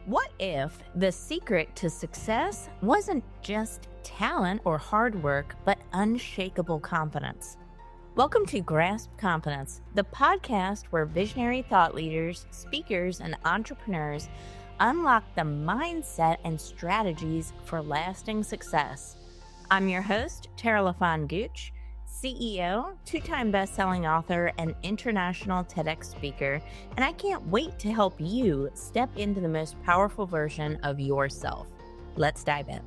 What if the secret to success wasn't just talent or hard work, but unshakable confidence? Welcome to Grasp Confidence, the podcast where visionary thought leaders, speakers, and entrepreneurs unlock the mindset and strategies for lasting success. I'm your host, Tara LaFawn Gooch, CEO, two-time best-selling author, and international TEDx speaker, and I can't wait to help you step into the most powerful version of yourself. Let's dive in.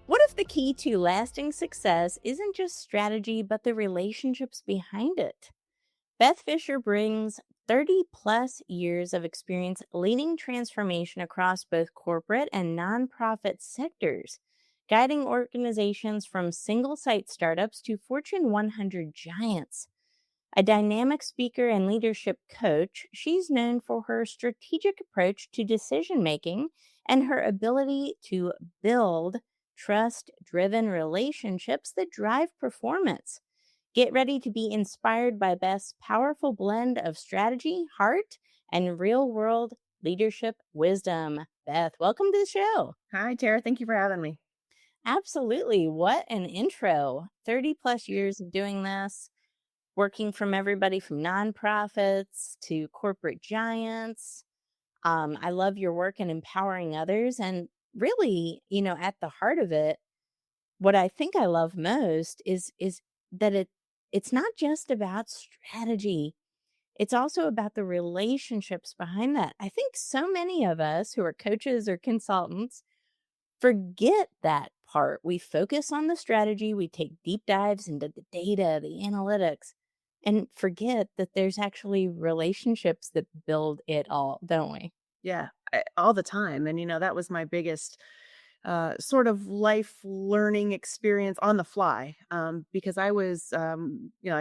What if the key to lasting success isn't just strategy, but the relationships behind it? Beth Fisher brings 30 plus years of experience leading transformation across both corporate and nonprofit sectors, guiding organizations from single-site startups to Fortune 100 giants. A dynamic speaker and leadership coach, she's known for her strategic approach to decision-making and her ability to build trust-driven relationships that drive performance. Get ready to be inspired by Beth's powerful blend of strategy, heart, and real-world leadership wisdom. Beth, welcome to the show. Hi, Tara. Thank you for having me. Absolutely. What an intro. 30 plus years of doing this, working from everybody from nonprofits to corporate giants. I love your work in empowering others. And really, at the heart of it, what I think I love most is that it's not just about strategy. It's also about the relationships behind that. I think so many of us who are coaches or consultants forget that part. We focus on the strategy, we take deep dives into the data, the analytics, and forget that there's actually relationships that build it all, don't we? Yeah, all the time. And, that was my biggest sort of life learning experience on the fly, because I was, I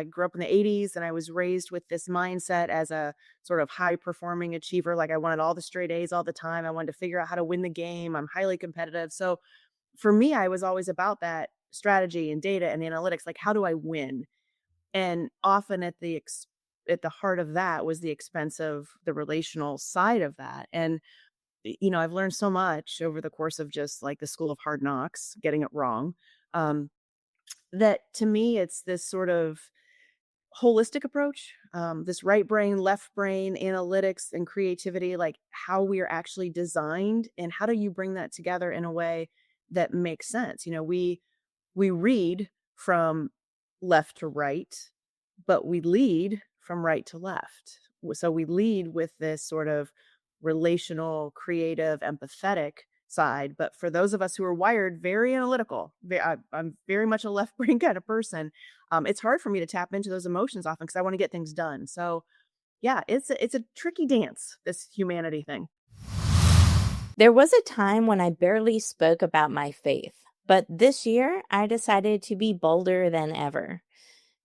grew up in the 80s and I was raised with this mindset as a sort of high performing achiever. Like I wanted all the straight A's all the time. I wanted to figure out how to win the game. I'm highly competitive. So for me, I was always about that strategy and data and analytics. Like, how do I win? And often at the heart of that was the expense of the relational side of that. And I've learned so much over the course of just like the school of hard knocks, getting it wrong. Um, that to me, it's this sort of holistic approach, this right brain, left brain, analytics, and creativity, like how we are actually designed, and how do you bring that together in a way that makes sense? We read from left to right, but we lead from right to left. So we lead with this sort of relational, creative, empathetic side. But for those of us who are wired very analytical, I'm very much a left brain kind of person. It's hard for me to tap into those emotions often because I want to get things done. So yeah, it's a tricky dance, this humanity thing. There was a time when I barely spoke about my faith, but this year I decided to be bolder than ever.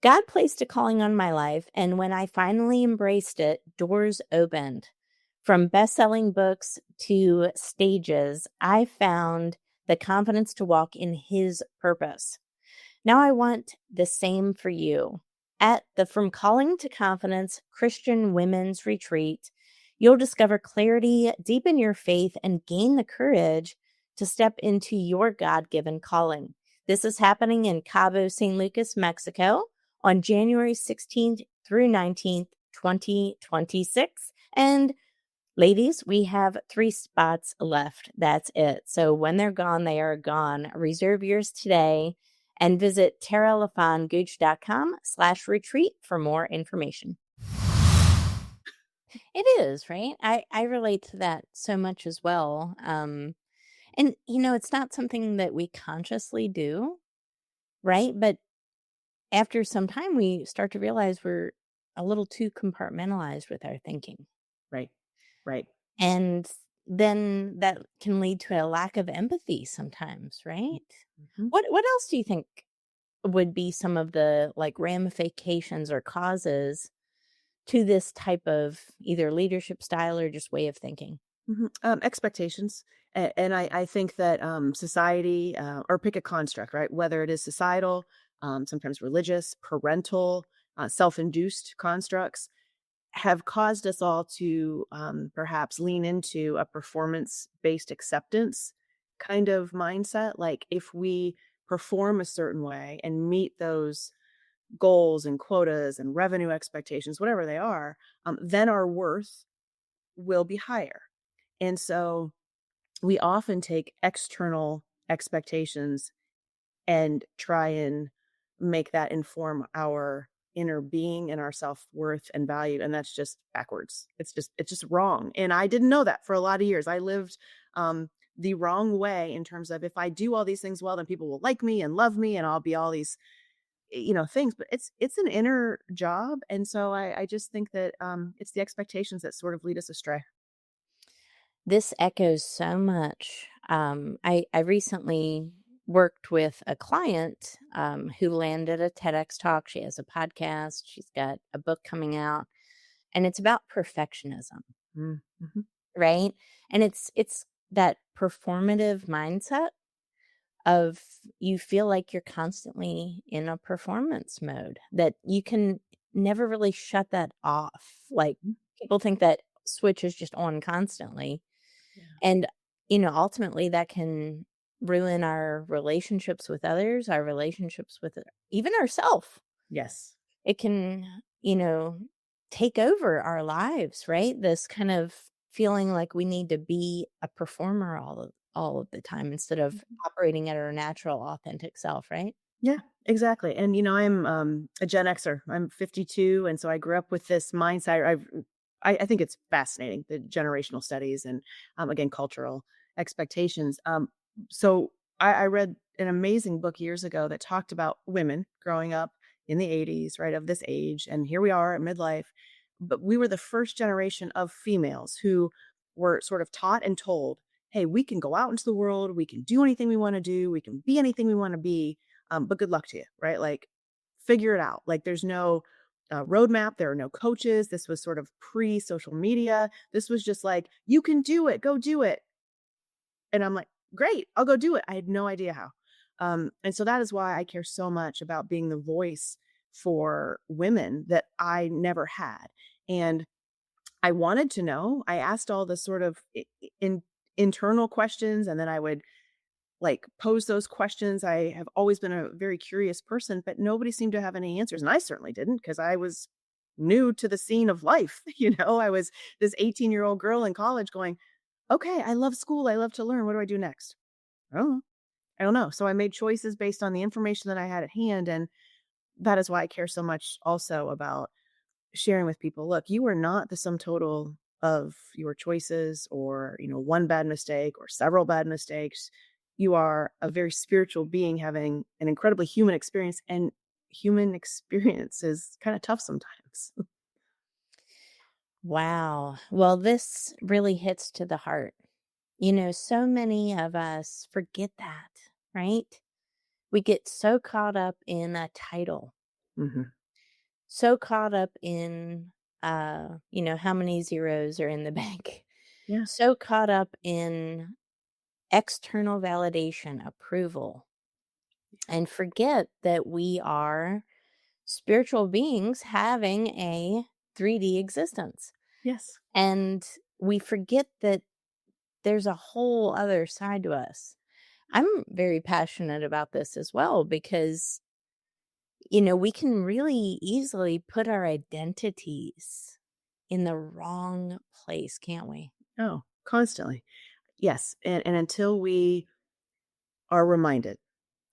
God placed a calling on my life, and when I finally embraced it, doors opened. From best-selling books to stages, I found the confidence to walk in His purpose. Now I want the same for you. At the From Calling to Confidence Christian Women's Retreat, you'll discover clarity, deepen your faith, and gain the courage to step into your God-given calling. This is happening in Cabo San Lucas, Mexico, on January 16th through 19th, 2026. And ladies, we have 3 spots left. That's it. So when they're gone, they are gone. Reserve yours today and visit taralafongooch.com/retreat for more information. It is, right? I relate to that so much as well. And, it's not something that we consciously do, right? But after some time, we start to realize we're a little too compartmentalized with our thinking. Right. Right. And then that can lead to a lack of empathy sometimes, right? Mm-hmm. What else do you think would be some of the ramifications or causes to this type of either leadership style or just way of thinking? Mm-hmm. Expectations. And I think that society, or pick a construct, right? Whether it is societal, sometimes religious, parental, self-induced constructs, have caused us all to perhaps lean into a performance-based acceptance kind of mindset. Like if we perform a certain way and meet those goals and quotas and revenue expectations, whatever they are, then our worth will be higher. And so we often take external expectations and try and make that inform our inner being and our self-worth and value, and that's just backwards. It's just wrong, and I didn't know that for a lot of years. I lived the wrong way in terms of if I do all these things well, then people will like me and love me and I'll be all these things, but it's an inner job, and so I just think that it's the expectations that sort of lead us astray. This echoes so much. I recently worked with a client who landed a TEDx talk. She has a podcast. She's got a book coming out, and it's about perfectionism, Mhm. right? And it's that performative mindset of you feel like you're constantly in a performance mode that you can never really shut that off. Like Mhm. people think that switch is just on constantly. Yeah. And, ultimately that can ruin our relationships with others, our relationships with even ourself. Yes. It can, you know, take over our lives, right? This kind of feeling like we need to be a performer all of the time instead of operating at our natural, authentic self, right? Yeah, exactly. And I'm a Gen Xer. I'm 52, and so I grew up with this mindset. I think it's fascinating, the generational studies and again cultural expectations. So I read an amazing book years ago that talked about women growing up in the 80s, right, of this age, and here we are at midlife. But we were the first generation of females who were sort of taught and told, "Hey, we can go out into the world, we can do anything we want to do, we can be anything we want to be." But good luck to you, right? Like, figure it out. Like, there's no roadmap. There are no coaches. This was sort of pre social media. This was just like, you can do it. Go do it. And I'm like, great, I'll go do it. I had no idea how. And so that is why I care so much about being the voice for women that I never had. And I wanted to know. I asked all the sort of internal questions, and then I would like pose those questions. I have always been a very curious person, but nobody seemed to have any answers. And I certainly didn't because I was new to the scene of life. I was this 18-year-old girl in college going, okay, I love school. I love to learn. What do I do next? I don't know. I don't know. So I made choices based on the information that I had at hand. And that is why I care so much also about sharing with people, look, you are not the sum total of your choices or, one bad mistake or several bad mistakes. You are a very spiritual being having an incredibly human experience, and human experience is kind of tough sometimes. Wow. Well, this really hits to the heart. So many of us forget that, right? We get so caught up in a title, Hmm. so caught up in, how many zeros are in the bank, Yeah. so caught up in external validation, approval, and forget that we are spiritual beings having a 3D existence. Yes. And we forget that there's a whole other side to us. I'm very passionate about this as well because, we can really easily put our identities in the wrong place, can't we? Oh, constantly. Yes. And until we are reminded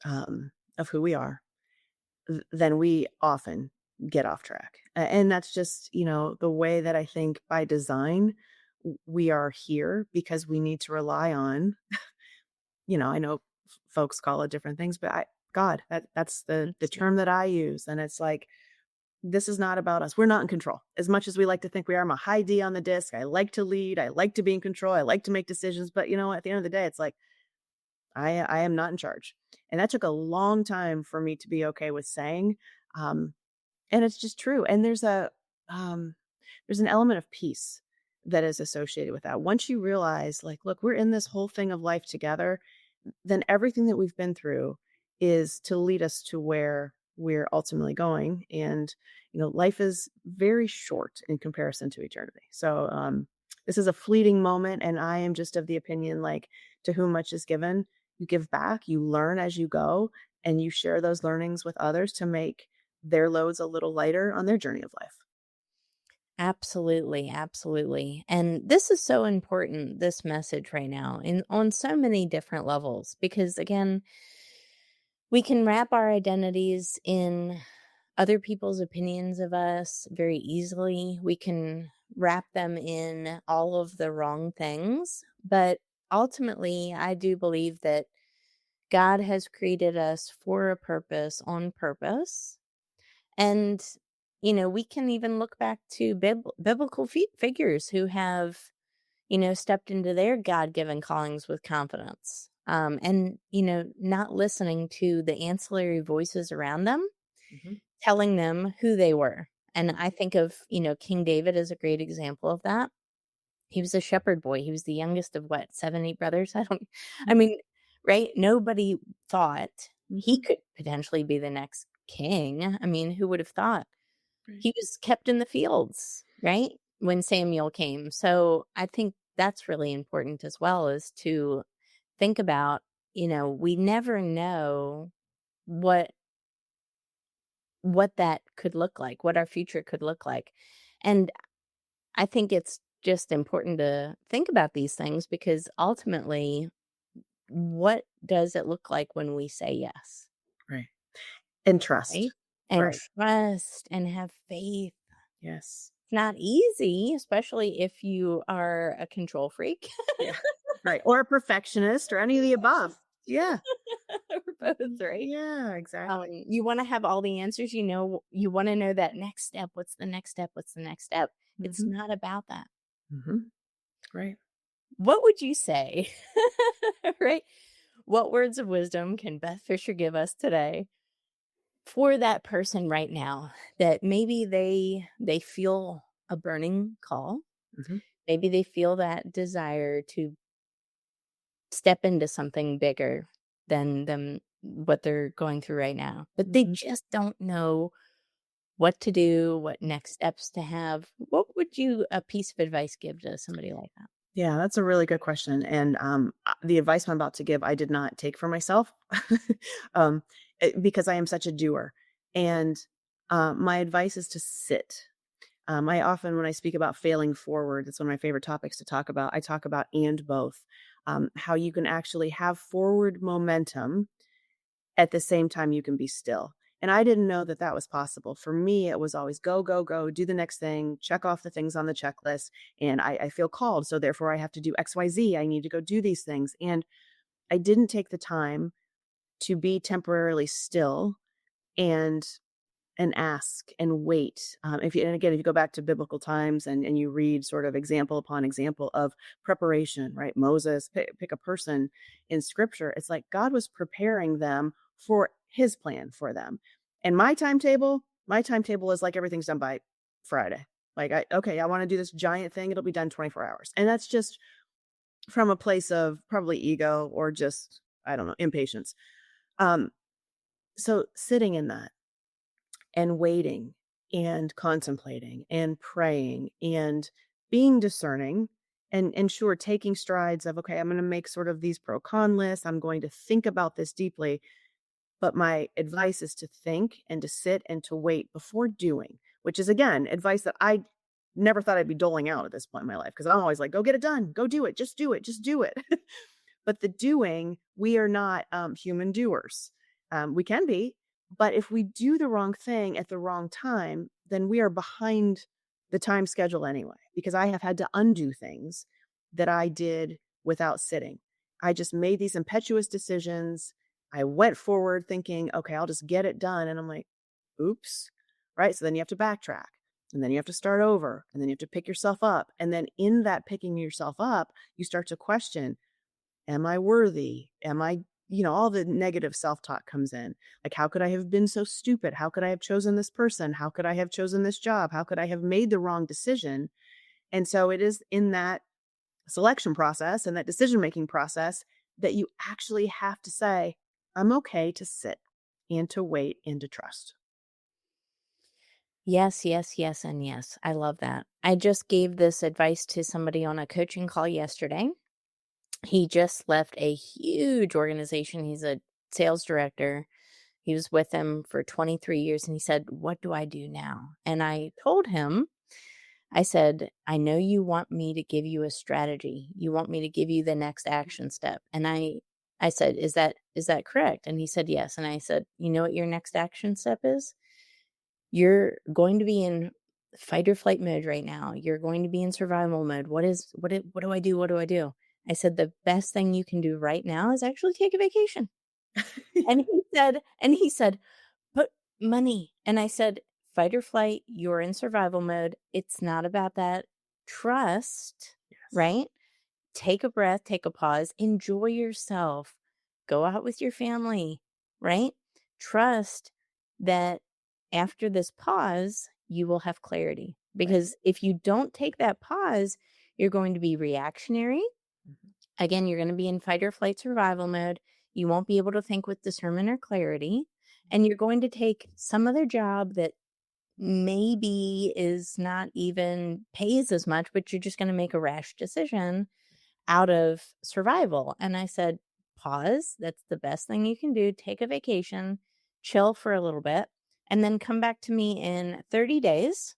of who we are, then we often get off track. And that's just, the way that I think by design we are here because we need to rely on, I know folks call it different things, but God, that's the Yeah. term that I use. And it's like, this is not about us. We're not in control. As much as we like to think we are, I'm a high D on the disc. I like to lead. I like to be in control. I like to make decisions. But at the end of the day, it's like, I am not in charge. And that took a long time for me to be okay with saying. Um, and it's just true. And um, there's an element of peace that is associated with that. Once you realize, like, look, we're in this whole thing of life together, then everything that we've been through is to lead us to where we're ultimately going. And, life is very short in comparison to eternity. So, this is a fleeting moment. And I am just of the opinion, like, to whom much is given, you give back, you learn as you go, and you share those learnings with others to make their loads a little lighter on their journey of life. Absolutely, absolutely. And this is so important, this message right now, in on so many different levels, because again, we can wrap our identities in other people's opinions of us very easily. We can wrap them in all of the wrong things. But ultimately, I do believe that God has created us for a purpose, on purpose. And, we can even look back to biblical figures who have, stepped into their God given callings with confidence. And, not listening to the ancillary voices around them Mhm. telling them who they were. And I think of, King David as a great example of that. He was a shepherd boy. He was the youngest of what, 7, 8 brothers? I Mhm. mean, right? Nobody thought he Mhm. could potentially be the next king. I mean, who would have thought? Right. He was kept in the fields, right? When Samuel came. So I think that's really important as well, is to think about, we never know what that could look like, what our future could look like. And I think it's just important to think about these things because ultimately, what does it look like when we say yes, Right. And trust. right? And Right. trust and have faith. Yes. It's not easy, especially if you are a control freak. Yeah. Right. Or a perfectionist or any of the above. Yeah. Or both, right? Yeah, exactly. You want to have all the answers, you want to know that next step. What's the next step? What's the next step? It's Mhm. not about that. Mhm. Right. What would you say? Right? What words of wisdom can Beth Fisher give us today for that person right now that maybe they feel a burning call? Mhm. Maybe they feel that desire to step into something bigger than them what they're going through right now. But they Mhm. just don't know what to do, what next steps to have. What would you a piece of advice give to somebody like that? Yeah, that's a really good question. And the advice I'm about to give, I did not take for myself, um, because I am such a doer. And my advice is to sit. I often, when I speak about failing forward, it's one of my favorite topics to talk about. I talk about and both, how you can actually have forward momentum at the same time you can be still. And I didn't know that that was possible. For me, it was always go, go, go, do the next thing, check off the things on the checklist. And I feel called. So therefore, I have to do XYZ. I need to go do these things. And I didn't take the time to be temporarily still and ask and wait. If you go back to biblical times and you read sort of example upon example of preparation, right? Moses, pick a person in scripture. It's like God was preparing them for his plan for them. And my timetable is like everything's done by Friday. Like, I want to do this giant thing. It'll be done 24 hours. And that's just from a place of probably ego or just, I don't know, impatience. Um, so sitting in that and waiting and contemplating and praying and being discerning and sure taking strides of, okay, I'm going to make sort of these pro con lists, I'm going to think about this deeply, but my advice is to think and to sit and to wait before doing, which is again advice that I never thought I'd be doling out at this point in my life, because I'm always like, go get it done, go do it, just do it, just do it. But the doing, we are not human doers. We can be, but if we do the wrong thing at the wrong time, then we are behind the time schedule anyway, because I have had to undo things that I did without sitting. I just made these impetuous decisions. I went forward thinking, okay, I'll just get it done. And I'm like, oops. Right. So then you have to backtrack, and then you have to start over, and then you have to pick yourself up. And then in that picking yourself up, you start to question, am I worthy? Am I, all the negative self talk comes in. Like, how could I have been so stupid? How could I have chosen this person? How could I have chosen this job? How could I have made the wrong decision? And so it is in that selection process and that decision making process that you actually have to say, I'm okay to sit. and to wait and to trust. Yes, yes, yes, and yes. I love that. I just gave this advice to somebody on a coaching call yesterday. He just left a huge organization. He's a sales director. He was with them for 23 years and he said, "What do I do now?" And I told him, I said, "I know you want me to give you a strategy. You want me to give you the next action step." And I said, "Is that correct?" And he said, "Yes." And I said, "You know what your next action step is? You're going to be in fight or flight mode right now. You're going to be in survival mode. What do I do? What do I do?" I said, "The best thing you can do right now is actually take a vacation." And he said, "But money." And I said, "Fight or flight, you're in survival mode. It's not about that. Trust, Yes. right? Take a breath, take a pause, enjoy yourself, go out with your family, right? Trust that after this pause, you will have clarity. Right. Because if you don't take that pause, you're going to be reactionary. Mhm. Again, you're going to be in fight or flight survival mode. You won't be able to think with discernment or clarity. And you're going to take some other job that maybe is not even pays as much, but you're just going to make a rash decision out of survival. And I said, "Pause. That's the best thing you can do. Take a vacation, chill for a little bit, and then come back to me in 30 days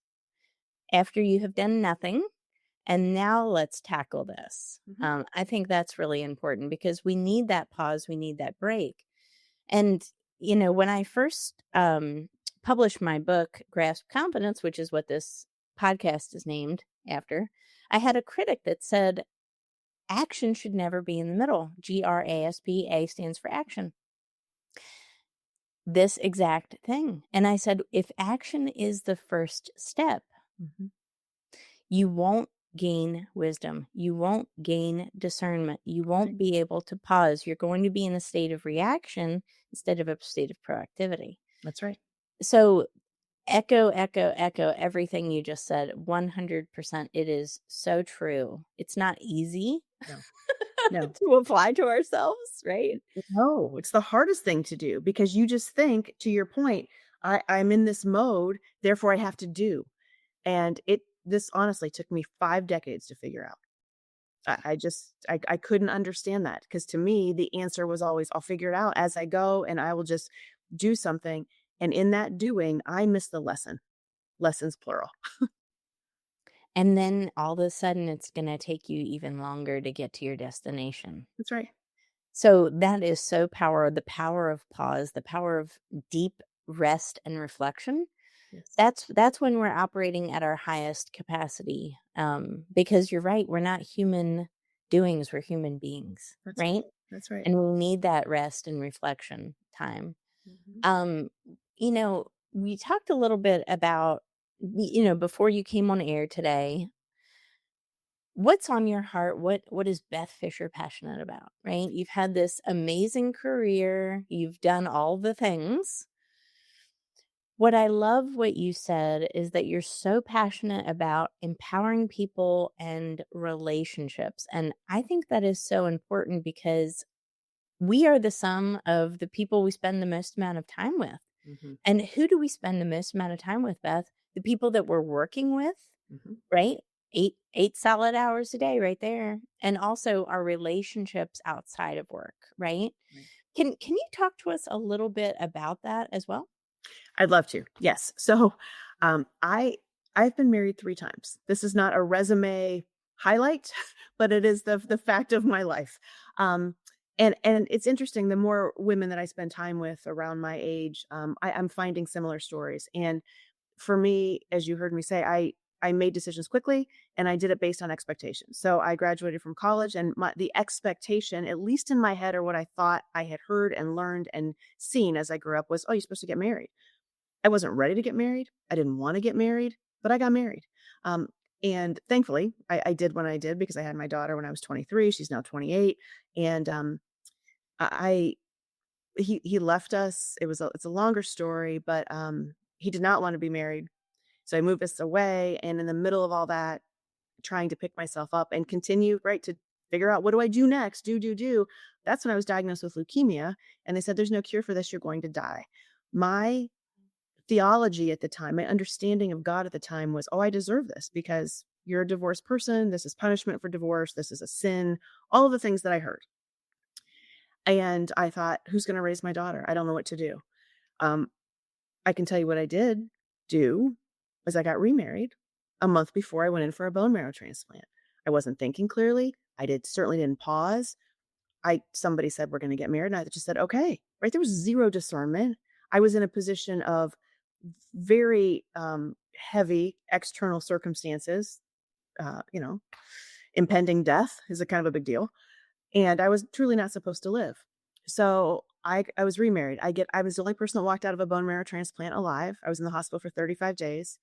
after you have done nothing. And now let's tackle this." Mhm. I think that's really important because we need that pause. We need that break. And, when I first published my book, Grasp Confidence, which is what this podcast is named after, I had a critic that said, action should never be in the middle. GRASP, A stands for action. This exact thing. And I said, if action is the first step, Mhm. you won't gain wisdom. You won't gain discernment. You won't Right. be able to pause. You're going to be in a state of reaction instead of a state of proactivity. That's right. So, echo, echo, echo everything you just said. 100%. It is so true. It's not easy No. No. to apply to ourselves, right? No, it's the hardest thing to do because you just think, to your point, I'm in this mode, therefore I have to do. And this honestly took me 5 decades to figure out. I couldn't understand that because to me, the answer was always, I'll figure it out as I go and I will just do something. And in that doing, I missed the lesson. Lessons plural. And then all of a sudden, it's going to take you even longer to get to your destination. That's right. So that is so the power of pause, the power of deep rest and reflection. Yes. That's when we're operating at our highest capacity. Because you're right, we're not human doings, we're human beings, That's right. right? That's right. And we need that rest and reflection time. Mhm. Um, we talked a little bit about, before you came on air today, what's on your heart? What is Beth Fisher passionate about, right? You've had this amazing career, you've done all the things. What I love what you said is that you're so passionate about empowering people and relationships. And I think that is so important because we are the sum of the people we spend the most amount of time with. Mhm. And who do we spend the most amount of time with, Beth? The people that we're working with, Mhm. right? Eight solid hours a day right there. And also our relationships outside of work, right? Right. Can you talk to us a little bit about that as well? I'd love to. Yes. So, I've been married 3 times. This is not a resume highlight, but it is the fact of my life. Um, and it's interesting, the more women that I spend time with around my age, I'm finding similar stories. And for me, as you heard me say, I made decisions quickly and I did it based on expectations. So I graduated from college and the expectation, at least in my head, or what I thought I had heard and learned and seen as I grew up was, oh, you're supposed to get married. I wasn't ready to get married. I didn't want to get married, but I got married. Um, and thankfully, I did when I did because I had my daughter when I was 23. She's now 28, and I he left us. It's a longer story, but he did not want to be married, so I moved us away. And in the middle of all that, trying to pick myself up and continue right figure out, what do I do next? Do. That's when I was diagnosed with leukemia. And they said, there's no cure for this. You're going to die. My theology at the time, my understanding of God at the time was, oh, I deserve this because you're a divorced person. This is punishment for divorce. This is a sin. All of the things that I heard. And I thought, who's going to raise my daughter? I don't know what to do. Um, I can tell you what I did do is I got remarried a month before I went in for a bone marrow transplant. I wasn't thinking clearly. Certainly didn't pause. Somebody said, we're going to get married. And I just said, okay, right. There was zero discernment. I was in a position of very heavy external circumstances, impending death is a kind of a big deal. And I was truly not supposed to live. So I was remarried. I was the only person that walked out of a bone marrow transplant alive. I was in the hospital for 35 days.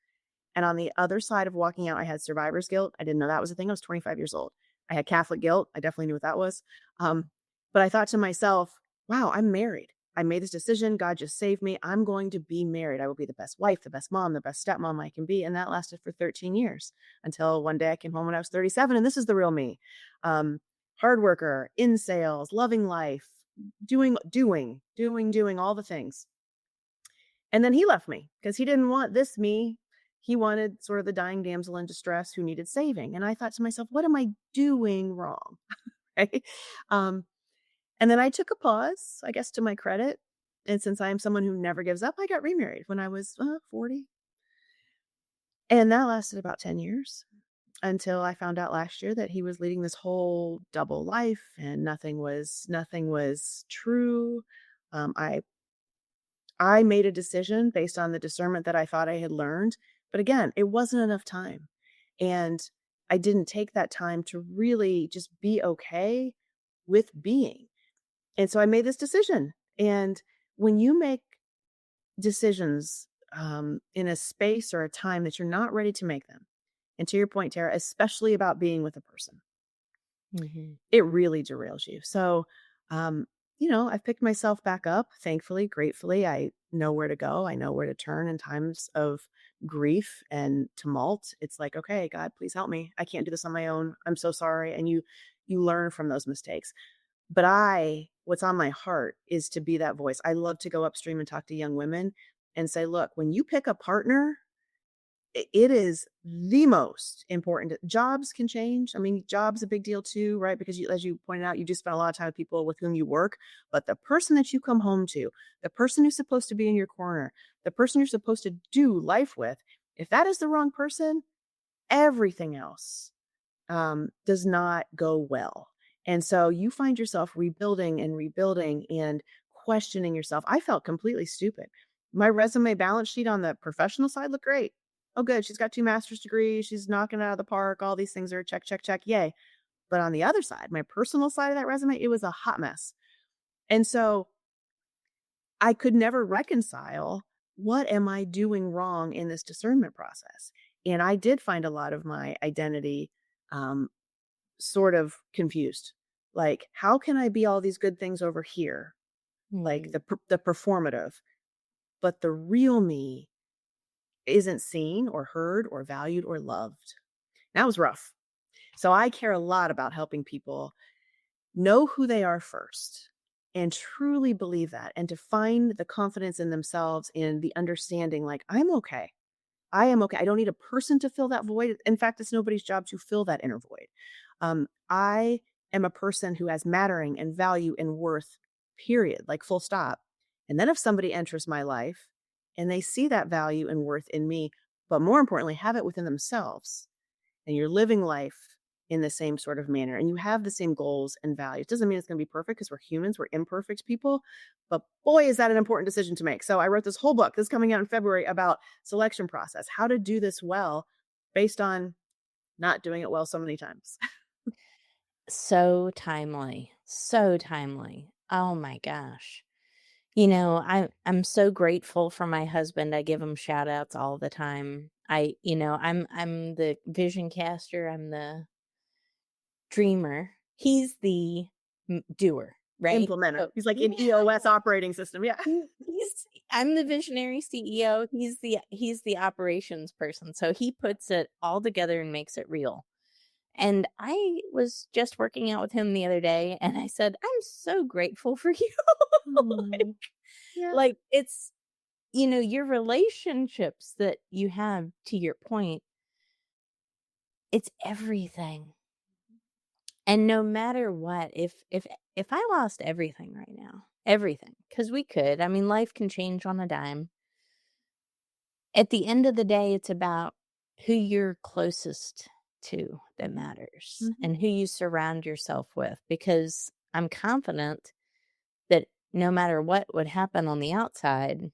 And on the other side of walking out, I had survivor's guilt. I didn't know that was a thing. I was 25 years old. I had Catholic guilt. I definitely knew what that was. But I thought to myself, wow, I'm married. I made this decision. God just saved me. I'm going to be married. I will be the best wife, the best mom, the best stepmom I can be. And that lasted for 13 years until one day I came home when I was 37. And this is the real me. Hard worker, in sales, loving life, doing all the things. And then he left me because he didn't want this me. He wanted sort of the dying damsel in distress who needed saving. And I thought to myself, what am I doing wrong? Right? And then I took a pause, I guess, to my credit. And since I am someone who never gives up, I got remarried when I was 40. And that lasted about 10 years until I found out last year that he was leading this whole double life and nothing was true. I made a decision based on the discernment that I thought I had learned. But again, it wasn't enough time. And I didn't take that time to really just be okay with being. And so I made this decision. And when you make decisions in a space or a time that you're not ready to make them, and to your point, Tara, especially about being with a person, it really derails you. So, I've picked myself back up, thankfully, gratefully. I know where to go. I know where to turn in times of grief and tumult. It's like, okay, God, please help me. I can't do this on my own. I'm so sorry. And you learn from those mistakes. But what's on my heart is to be that voice. I love to go upstream and talk to young women and say, look, when you pick a partner, it is the most important. Jobs can change. I mean, jobs a big deal too, right? Because as you pointed out, you do spend a lot of time with people with whom you work, but the person that you come home to, the person who's supposed to be in your corner, the person you're supposed to do life with, if that is the wrong person, everything else does not go well. And so you find yourself rebuilding and questioning yourself. I felt completely stupid. My resume balance sheet on the professional side looked great. Oh, good. She's got 2 master's degrees. She's knocking it out of the park. All these things are check, check, check. Yay. But on the other side, my personal side of that resume, it was a hot mess. And so I could never reconcile, what am I doing wrong in this discernment process? And I did find a lot of my identity sort of confused. Like, how can I be all these good things over here? Like the performative, but the real me isn't seen or heard or valued or loved. That was rough. So I care a lot about helping people know who they are first and truly believe that, and to find the confidence in themselves and the understanding, like, I'm okay. I am okay. I don't need a person to fill that void. In fact, it's nobody's job to fill that inner void. I am a person who has mattering and value and worth, period, like full stop. And then if somebody enters my life and they see that value and worth in me, but more importantly, have it within themselves, and you're living life in the same sort of manner, and you have the same goals and values. Doesn't mean it's going to be perfect, because we're humans, we're imperfect people, but boy, is that an important decision to make. So I wrote this whole book, this is coming out in February, about selection process, how to do this well based on not doing it well so many times. So timely. So timely. Oh my gosh. I'm so grateful for my husband. I give him shout outs all the time. I'm the vision caster. I'm the dreamer. He's the doer, right? Implementer. So, He's like an EOS operating system. Yeah. I'm the visionary CEO. He's the operations person. So he puts it all together and makes it real. And I was just working out with him the other day, and I said, "I'm so grateful for you." Like Oh, yeah, like, it's your relationships that you have, to your point, it's everything. And no matter what, if I lost everything right now, everything, because we could, I mean, life can change on a dime. At the end of the day, it's about who you're closest to that matters mhm, and who you surround yourself with, because I'm confident that no matter what would happen on the outside,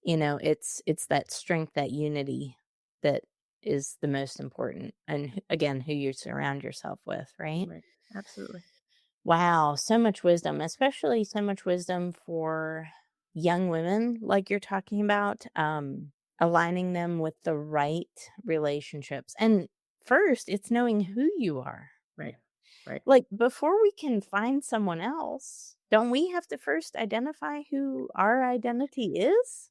it's that strength, that unity that is the most important. And again, who you surround yourself with, right? right, absolutely, Wow, so much wisdom, especially so much wisdom for young women, like you're talking about, aligning them with the right relationships. And first, it's knowing who you are. right, right. Like, before we can find someone else, don't we have to first identify who our identity is?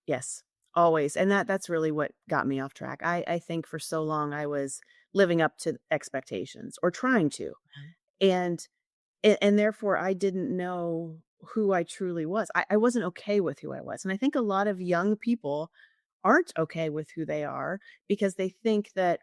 Yes, always, and that's really what got me off track. I think for so long I was living up to expectations or trying to, and and therefore I didn't know who I truly was. I wasn't okay with who I was, and I think a lot of young people aren't okay with who they are because they think that,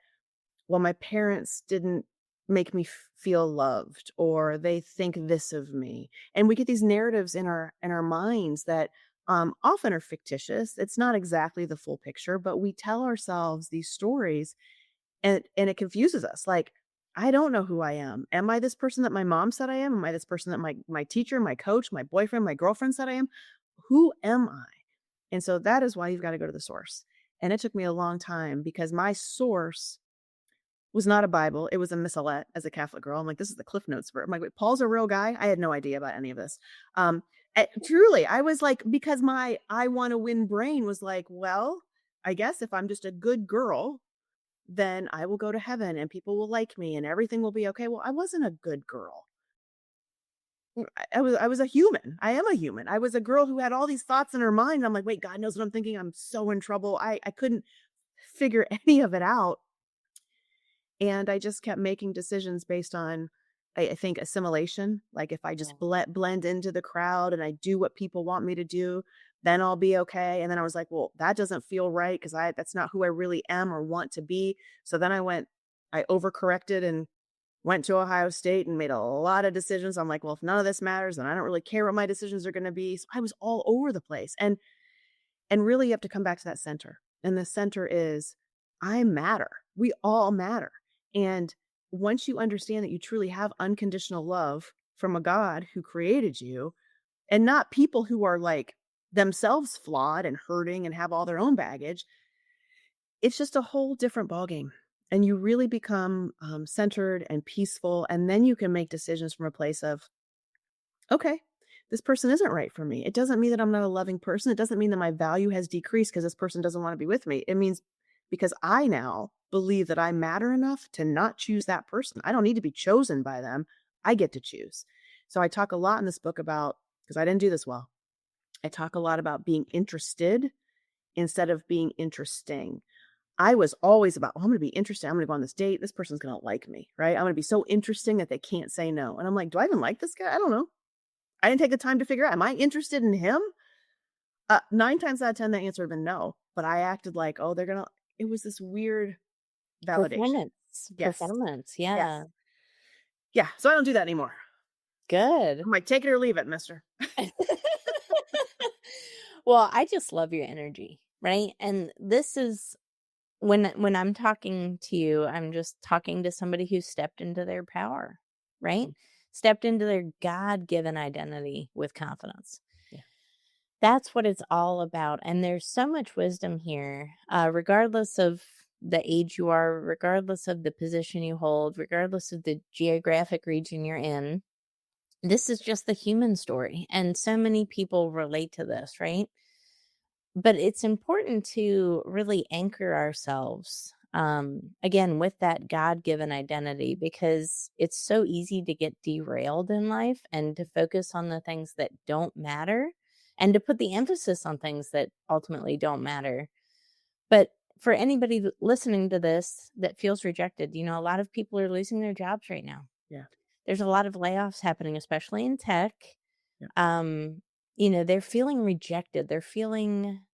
well, my parents didn't make me feel loved, or they think this of me. And we get these narratives in our minds that often are fictitious. It's not exactly the full picture, but we tell ourselves these stories, and it confuses us. Like, I don't know who I am. Am I this person that my mom said I am? Am I this person that my teacher, my coach, my boyfriend, my girlfriend said I am? Who am I? And so that is why you've got to go to the source. And it took me a long time because my source was not a Bible. It was a missalette as a Catholic girl. I'm like, this is the Cliff Notes. I'm like, wait, Paul's a real guy? I had no idea about any of this. Truly, I was like, because my I want to win brain was like, well, I guess if I'm just a good girl, then I will go to heaven and people will like me and everything will be okay. Well, I wasn't a good girl. I was a human. I am a human. I was a girl who had all these thoughts in her mind. I'm like, wait, God knows what I'm thinking. I'm so in trouble. I couldn't figure any of it out. And I just kept making decisions based on, I think, assimilation. Like, if I Yeah. just blend into the crowd and I do what people want me to do, then I'll be okay. And then I was like, well, that doesn't feel right because that's not who I really am or want to be. So then I overcorrected and went to Ohio State and made a lot of decisions. I'm like, well, if none of this matters, then I don't really care what my decisions are going to be. So I was all over the place. And really you have to come back to that center. And the center is, I matter. We all matter. And once you understand that you truly have unconditional love from a God who created you, and not people who are like themselves flawed and hurting and have all their own baggage, it's just a whole different ballgame. And you really become centered and peaceful. And then you can make decisions from a place of, okay, this person isn't right for me. It doesn't mean that I'm not a loving person. It doesn't mean that my value has decreased because this person doesn't want to be with me. It means because I now believe that I matter enough to not choose that person. I don't need to be chosen by them. I get to choose. So I talk a lot in this book about, because I didn't do this well, I talk a lot about being interested instead of being interesting. I was always about, oh, I'm going to be interesting. I'm going to go on this date. This person's going to like me, right? I'm going to be so interesting that they can't say no. And I'm like, do I even like this guy? I don't know. I didn't take the time to figure out, am I interested in him? 9 times out of 10, the answer would have been no. But I acted like, oh, it was this weird validation. Performance. Yes. Performance. Yes. Yeah. Yeah. So I don't do that anymore. Good. I'm like, take it or leave it, mister. Well, I just love your energy, right? And this is when I'm talking to you, I'm just talking to somebody who stepped into their power, right? Mm, Stepped into their God-given identity with confidence. yeah. That's what it's all about. And there's so much wisdom here, regardless of the age you are, regardless of the position you hold, regardless of the geographic region you're in. This is just the human story. And so many people relate to this, right? But it's important to really anchor ourselves, again, with that God-given identity, because it's so easy to get derailed in life and to focus on the things that don't matter and to put the emphasis on things that ultimately don't matter. But for anybody listening to this that feels rejected, a lot of people are losing their jobs right now. Yeah. There's a lot of layoffs happening, especially in tech. Yeah. Um, they're feeling rejected. They're feeling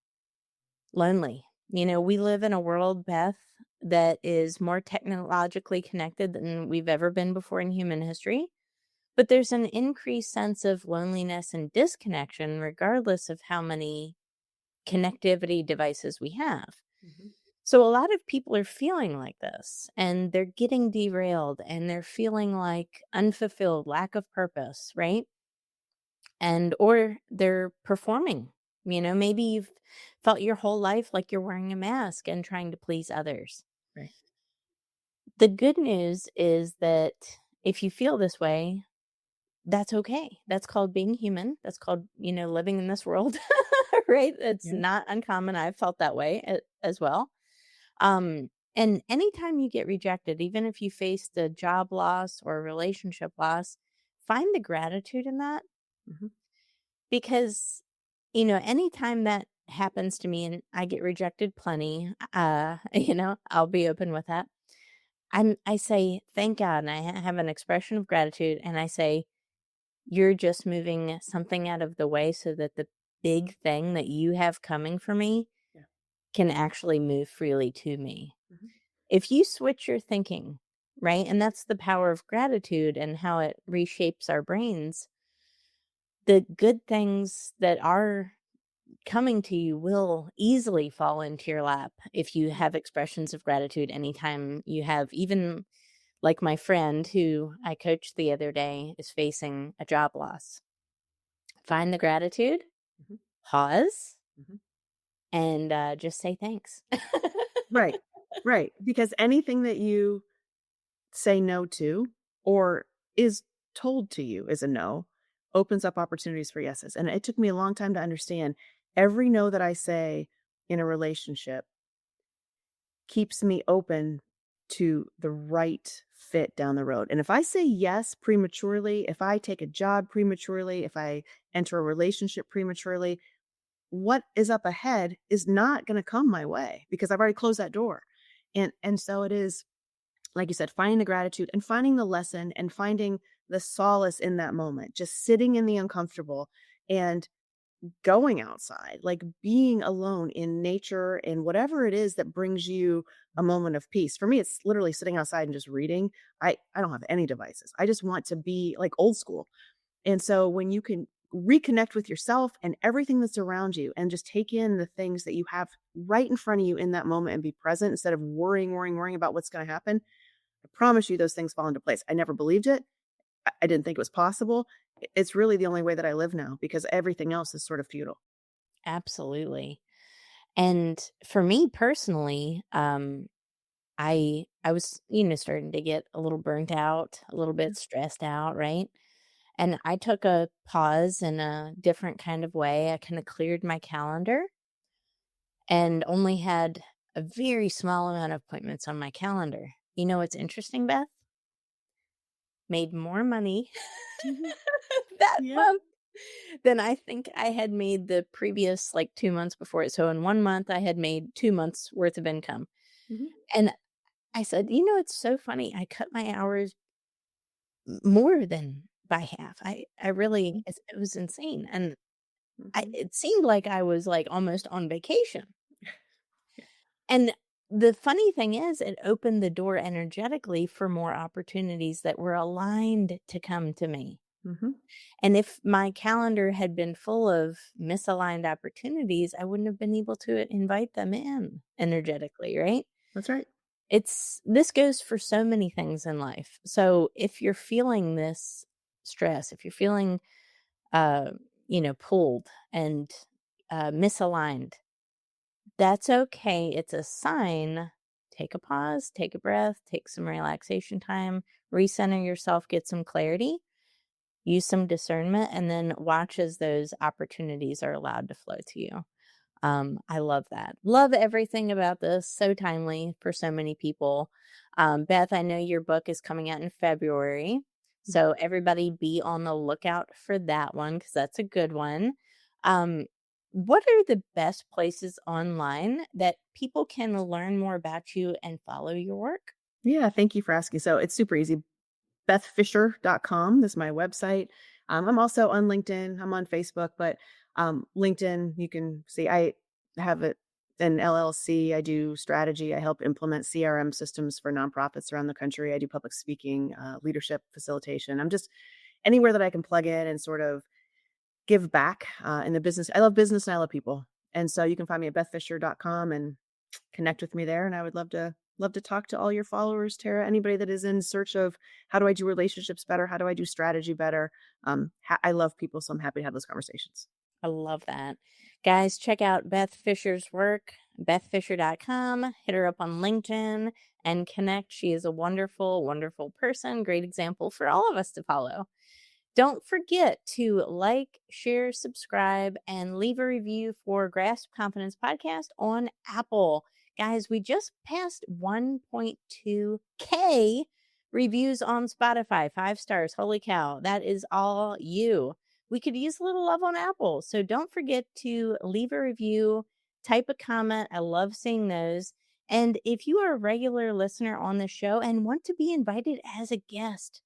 lonely. We live in a world, Beth, that is more technologically connected than we've ever been before in human history. But there's an increased sense of loneliness and disconnection, regardless of how many connectivity devices we have. Mhm. So a lot of people are feeling like this, and they're getting derailed, and they're feeling like unfulfilled, lack of purpose, right? And or they're performing. Maybe you've felt your whole life like you're wearing a mask and trying to please others. Right. The good news is that if you feel this way, that's okay. That's called being human. That's called, living in this world, right? It's Yeah. not uncommon. I've felt that way as well. And anytime you get rejected, even if you faced a job loss or a relationship loss, find the gratitude in that, Mhm. because, anytime that happens to me and I get rejected plenty, I'll be open with that. I say, thank God. And I have an expression of gratitude. And I say, you're just moving something out of the way so that the big thing that you have coming for me Yeah. can actually move freely to me. Mhm. If you switch your thinking, right? And that's the power of gratitude and how it reshapes our brains. The good things that are coming to you will easily fall into your lap if you have expressions of gratitude anytime you have, even like my friend who I coached the other day is facing a job loss. Find the gratitude, Mhm. pause, Mhm. and just say thanks. Right. Right. Because anything that you say no to or is told to you is a no opens up opportunities for yeses. And it took me a long time to understand every no that I say in a relationship keeps me open to the right fit down the road. And if I say yes prematurely, if I take a job prematurely, if I enter a relationship prematurely, what is up ahead is not going to come my way because I've already closed that door. And so it is, like you said, finding the gratitude and finding the lesson and finding the solace in that moment, just sitting in the uncomfortable and going outside, like being alone in nature and whatever it is that brings you a moment of peace. For me, it's literally sitting outside and just reading. I don't have any devices. I just want to be like old school. And so when you can reconnect with yourself and everything that's around you and just take in the things that you have right in front of you in that moment and be present instead of worrying about what's going to happen, I promise you those things fall into place. I never believed it. I didn't think it was possible. It's really the only way that I live now because everything else is sort of futile. Absolutely. And for me personally, I was, starting to get a little burnt out, a little Yeah. bit stressed out, right? And I took a pause in a different kind of way. I kind of cleared my calendar and only had a very small amount of appointments on my calendar. You know what's interesting, Beth? Made more money Mhm. that Yeah. month than I think I had made the previous, like, 2 months before it. So in 1 month, I had made 2 months worth of income. Mhm. And I said, it's so funny. I cut my hours more than by half. I really, Mhm. it was insane. And Mhm. it seemed like I was, like, almost on vacation. Yeah. And the funny thing is, it opened the door energetically for more opportunities that were aligned to come to me. Mhm. And if my calendar had been full of misaligned opportunities, I wouldn't have been able to invite them in energetically, right? That's right. This goes for so many things in life. So if you're feeling this stress, if you're feeling uh, pulled and misaligned, that's okay. It's a sign. Take a pause, take a breath, take some relaxation time, recenter yourself, get some clarity, use some discernment, and then watch as those opportunities are allowed to flow to you. I love that. Love everything about this. So timely for so many people. Beth, I know your book is coming out in February. Mhm. So everybody be on the lookout for that one because that's a good one. Um, What are the best places online that people can learn more about you and follow your work? Yeah, thank you for asking. So it's super easy. BethFisher.com is my website. I'm also on LinkedIn. I'm on Facebook, but LinkedIn, you can see I have an LLC. I do strategy. I help implement CRM systems for nonprofits around the country. I do public speaking, leadership facilitation. I'm just anywhere that I can plug in and sort of give back in the business. I love business and I love people. And so you can find me at BethFisher.com and connect with me there. And I would love to talk to all your followers, Tara. Anybody that is in search of how do I do relationships better? How do I do strategy better? I love people, so I'm happy to have those conversations. I love that. Guys, check out Beth Fisher's work, bethfisher.com. Hit her up on LinkedIn and connect. She is a wonderful, wonderful person. Great example for all of us to follow. Don't forget to like, share, subscribe, and leave a review for Grasp Confidence Podcast on Apple. Guys, we just passed 1.2K reviews on Spotify. 5 stars. Holy cow. That is all you. We could use a little love on Apple. So don't forget to leave a review, type a comment. I love seeing those. And if you are a regular listener on the show and want to be invited as a guest,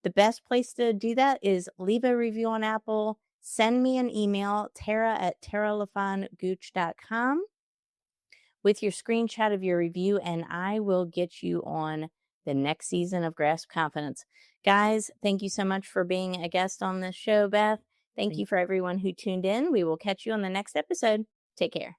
the best place to do that is leave a review on Apple, send me an email, tara@taralafongooch.com with your screenshot of your review, and I will get you on the next season of Grasp Confidence. Guys, thank you so much for being a guest on this show, Beth. Thank you for everyone who tuned in. We will catch you on the next episode. Take care.